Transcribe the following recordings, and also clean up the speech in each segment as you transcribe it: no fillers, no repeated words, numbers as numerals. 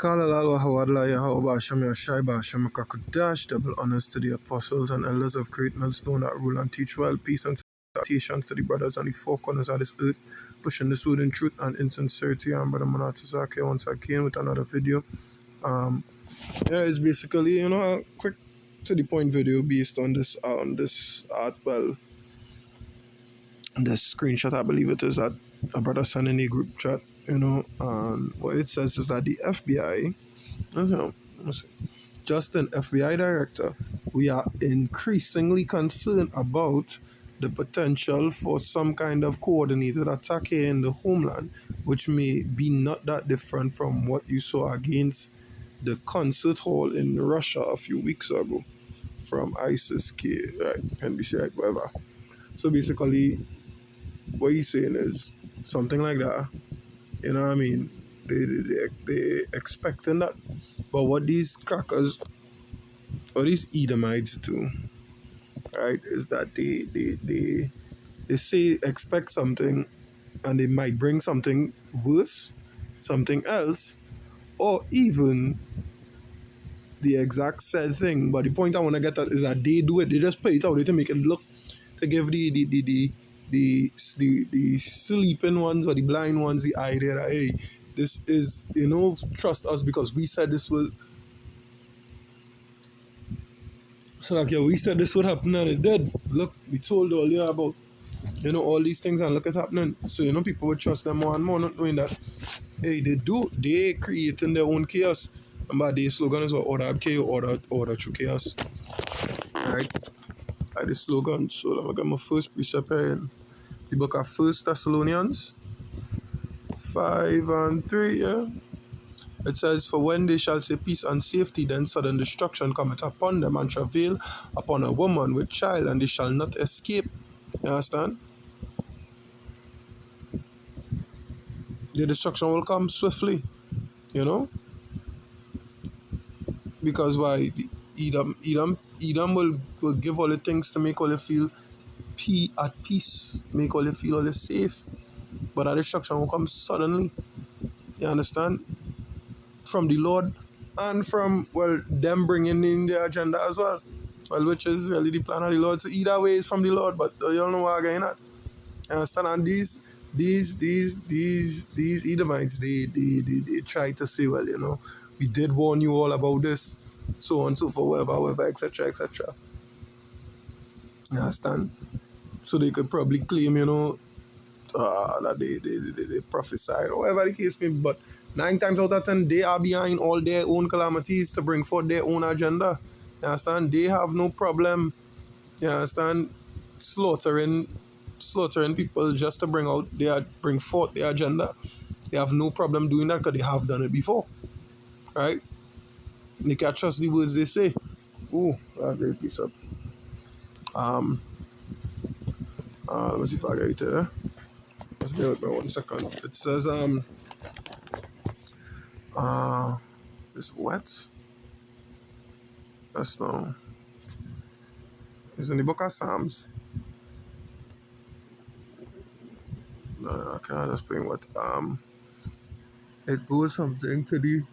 Kalalal Hawadla Yahweh Hashem Yashai Hashem Kakudash, double honors to the apostles and elders of great millstone that rule and teach well, peace and salutations to the brothers on the four corners of this earth, pushing the word in truth and in sincerity. I'm Brother Manatazake once again with another video. It's basically, a quick to the point video based on this this screenshot, I believe it is, that a brother sent in a group chat, and what it says is that the FBI, Justin, FBI director, we are increasingly concerned about the potential for some kind of coordinated attack here in the homeland, which may be not that different from what you saw against the concert hall in Russia a few weeks ago from ISIS-K, right, NBC, right, whatever. So basically, what he's saying is something like that. You know what I mean? They expecting that. But what these crackers or these Edomites do, right, is that they say expect something and they might bring something worse, something else, or even the exact said thing. But the point I want to get at is that they do it. They just play it out. They to make it look, to give the sleeping ones or the blind ones the idea that, hey, this is, trust us because we said this will. So like, we said this would happen and it did. Look, we told all you about, all these things and look, it's happening. So, people would trust them more and more, not knowing that, hey, they creating their own chaos. And by their slogan is order chaos, order through chaos. Alright? Like the slogan. So let me get my first precept here in the book of 1 Thessalonians 5:3, yeah. It says, for when they shall say peace and safety, then sudden destruction cometh upon them, and travail upon a woman with child, and they shall not escape. You understand? The destruction will come swiftly, because why? Edom will give all the things to make all you feel at peace, make all you feel all safe, but that destruction will come suddenly. You understand? From the Lord and from, them bringing in their agenda as well. Which is really the plan of the Lord. So either way is from the Lord, but you don't know what I'm getting at. You understand? And these Edomites, they try to say, well, we did warn you all about this, so on, so forth, whatever, etc., etc. You understand? So they could probably claim, that they prophesied, or whatever the case may be, but 9 times out of 10, they are behind all their own calamities to bring forth their own agenda. You understand? They have no problem, you understand, slaughtering people just to bring forth their agenda. They have no problem doing that because they have done it before. Right? They can't trust the words they say. Ooh, that's a great piece up. Let me see if I get it there. Let's bear with me 1 second. It says, it's wet. That's no. It's in the book of Psalms. No, I can't explain what. It goes something to the.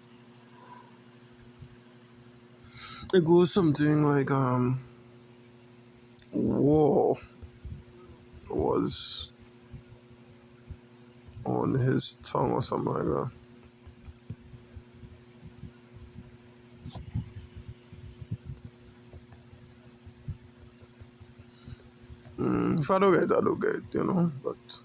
It goes something like war was on his tongue or something like that. If I don't get it, I don't get it, but.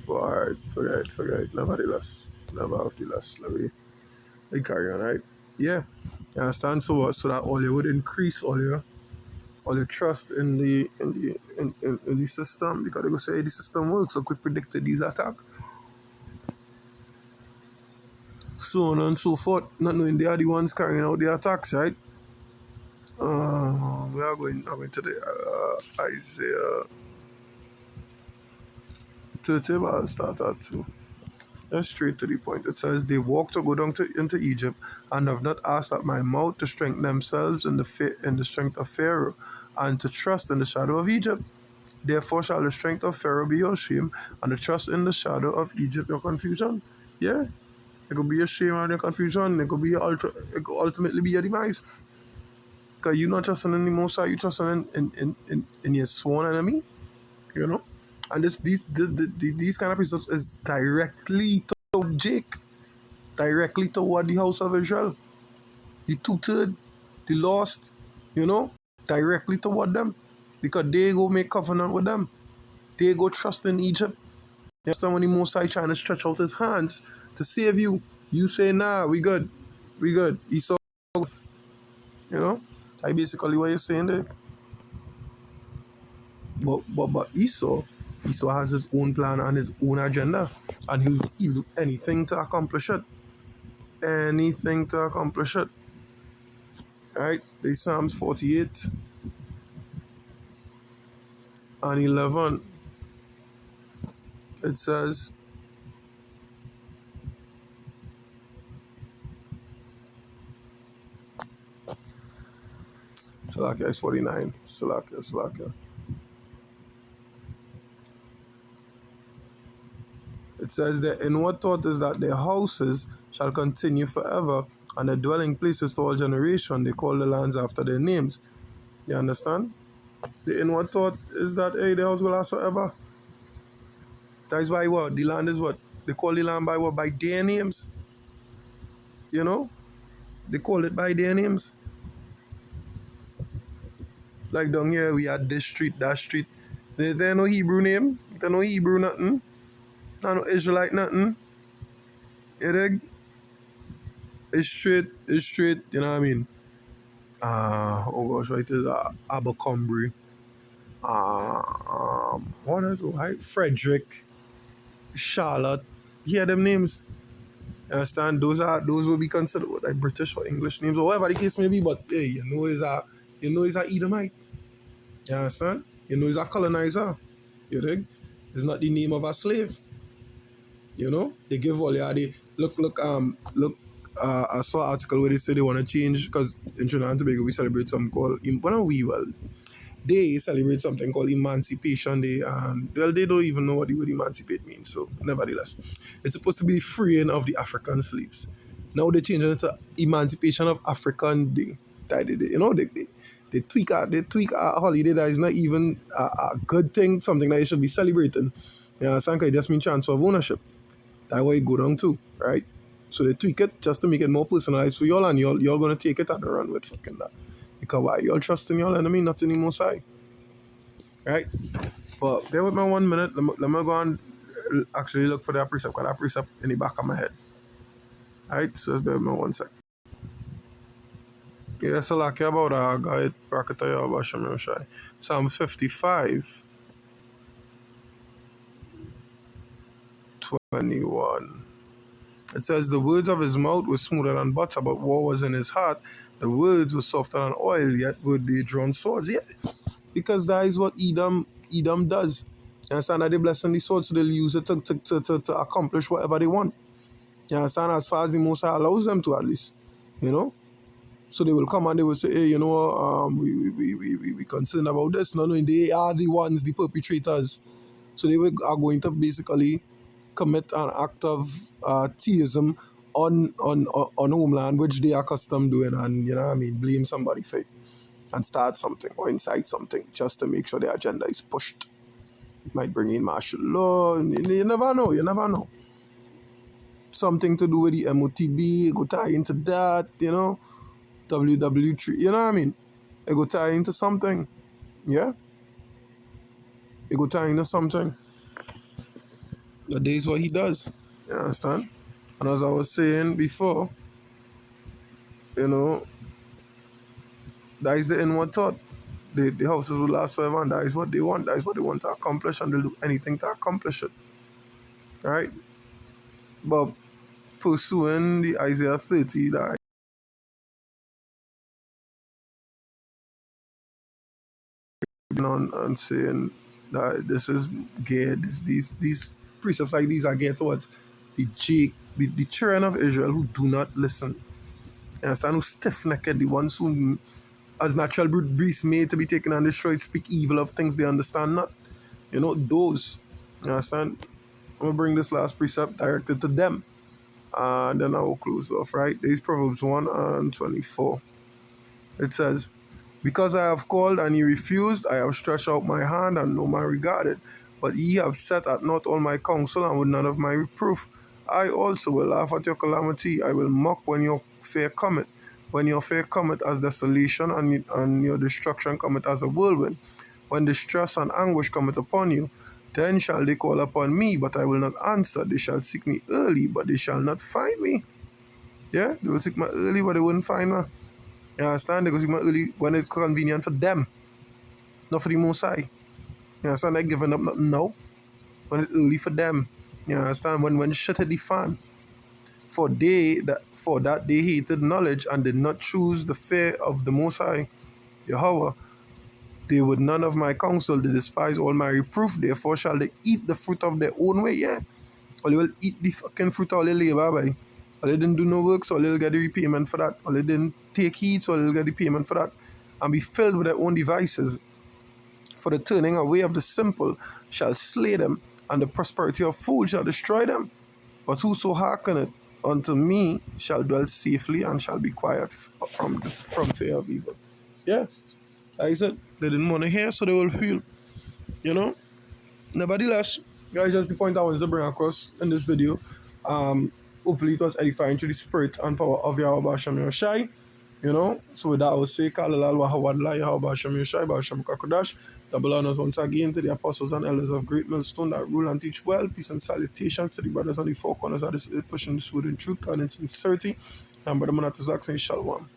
Alright, forget. Nevertheless. Let me carry on, right? Yeah. You understand? So that all you would increase all your trust in the system, because they go say the system works, so quick predicted these attacks. So on and so forth, not knowing they are the ones carrying out the attacks, right? We are going to the Isaiah 30, but I'll start at 2. That's straight to the point. It says, they walked to go down into Egypt, and have not asked at my mouth to strengthen themselves in the strength of Pharaoh, and to trust in the shadow of Egypt. Therefore shall the strength of Pharaoh be your shame, and the trust in the shadow of Egypt your confusion. Yeah, it could be your shame and your confusion. It could be your it could ultimately be your demise. Because you're not trusting in the Most High, you trusting in your sworn enemy, you know? And these kind of precepts is directly to Jake, directly toward the house of Israel. The tutored, the lost, you know, directly toward them. Because they go make covenant with them. They go trust in Egypt. You understand when the Most High trying to stretch out his hands to save you. You say, nah, we good. We good. Esau, you know? I basically what you're saying there. But Esau has his own plan and his own agenda. And he'll do anything to accomplish it. Anything to accomplish it. Right? The Psalms 48 and 11. It says, Salakia is 49. Salakia. It says the inward thought is that their houses shall continue forever, and their dwelling places to all generation. They call the lands after their names. You understand? The inward thought is that hey, the house will last forever. That is why what? The land is what? They call the land by what? By their names. You know? They call it by their names. Like down here we had this street, that street. There no Hebrew name. There no Hebrew nothing. No Israelite nothing. You dig? It's straight, you know what I mean? Oh gosh, what it is Abercrombie. What are those? Frederick, Charlotte. Hear them names. You understand? Those will be considered like British or English names or whatever the case may be, but hey, you know it's a Edomite. You understand? You know it's a colonizer. You dig? It's not the name of a slave. You know? They give all the look I saw an article where they say they want to change because in Trinidad and Tobago we celebrate something called they celebrate something called Emancipation Day, and well, they don't even know what the word emancipate means. So, nevertheless, it's supposed to be the freeing of the African slaves. Now they're changing it to Emancipation of African Day. They tweak a holiday that is not even a good thing, something that you should be celebrating. You understand? 'Cause it just means transfer of ownership. That's why it go down too, right? So they tweak it just to make it more personalized for y'all, and y'all gonna take it and run with fucking that. Because why? Y'all trust in y'all enemy, not in the Most High. Right? But bear with me 1 minute. Let me go and actually look for that precept, because that precept in the back of my head. Right? So bear with me 1 sec. Yeah, so like about guide bracket about Shai. Psalm 55, 21. It says, the words of his mouth were smoother than butter, but what was in his heart, the words were softer than oil, yet would they drawn swords. Yeah, because that is what Edom does. You understand that they blessing the sword, so they'll use it to accomplish whatever they want. You understand? As far as the Most High allows them to, at least. You know? So they will come and they will say, hey, you know, we concerned about this. No, they are the ones, the perpetrators. So they are going to basically commit an act of theism on homeland, which they are accustomed doing, and you know what I mean, blame somebody for it and start something or incite something just to make sure the agenda is pushed. Might bring in martial law. You never know. You never know. Something to do with the MOTB, go tie into that, you know, WW3, you know what I mean? It go tie into something. Yeah? It go tie into something. That is what he does. You understand? And as I was saying before, you know, that is the inward thought. The houses will last forever, and that is what they want. That is what they want to accomplish, and they'll do anything to accomplish it. Right? But pursuing the Isaiah 30 that on and saying that this is geared, these precepts like these are geared towards the children of Israel who do not listen. You understand? Who stiff-necked, the ones who, as natural brute beasts made to be taken and destroyed, speak evil of things they understand not. Those. You understand? I'm going to bring this last precept directed to them. And then I will close off, right? There's Proverbs 1 and 24. It says, because I have called and ye refused, I have stretched out my hand and no man regarded. But ye have set at naught all my counsel and would none of my reproof. I also will laugh at your calamity. I will mock when your fear cometh. When your fear cometh as desolation and your destruction cometh as a whirlwind. When distress and anguish cometh upon you, then shall they call upon me, but I will not answer. They shall seek me early, but they shall not find me. Yeah, they will seek me early, but they wouldn't find me. You understand? They go seek me early when it's convenient for them, not for the Most High. You understand? They're giving up nothing now when it's early for them. You understand? When shit hit the fan. For that they hated knowledge and did not choose the fear of the Most High, Yahweh. They would none of my counsel, they despise all my reproof, therefore shall they eat the fruit of their own way, yeah. Or they will eat the fucking fruit of their labor, boy. Or they didn't do no work, so they'll get the repayment for that. Or they didn't take heed, so they'll get the payment for that. And be filled with their own devices. For the turning away of the simple shall slay them, and the prosperity of fools shall destroy them. But whoso hearkeneth unto me shall dwell safely and shall be quiet from fear of evil. Yeah, like I said, they didn't want to hear, so they will feel, you know. Nevertheless, guys, that's the point I wanted to bring across in this video. Hopefully it was edifying to the spirit and power of Yahweh Hashem Yoshai. So with that I will say, Kalalal Wahawadla Yahweh Hashem Yoshai, Hashem Kakodash. Double honors once again to the apostles and elders of Great Millstone that rule and teach well. Peace and salutations to the brothers on the four corners of this earth, pushing this word in truth and in sincerity. And Brother Manatazak saying Shalom.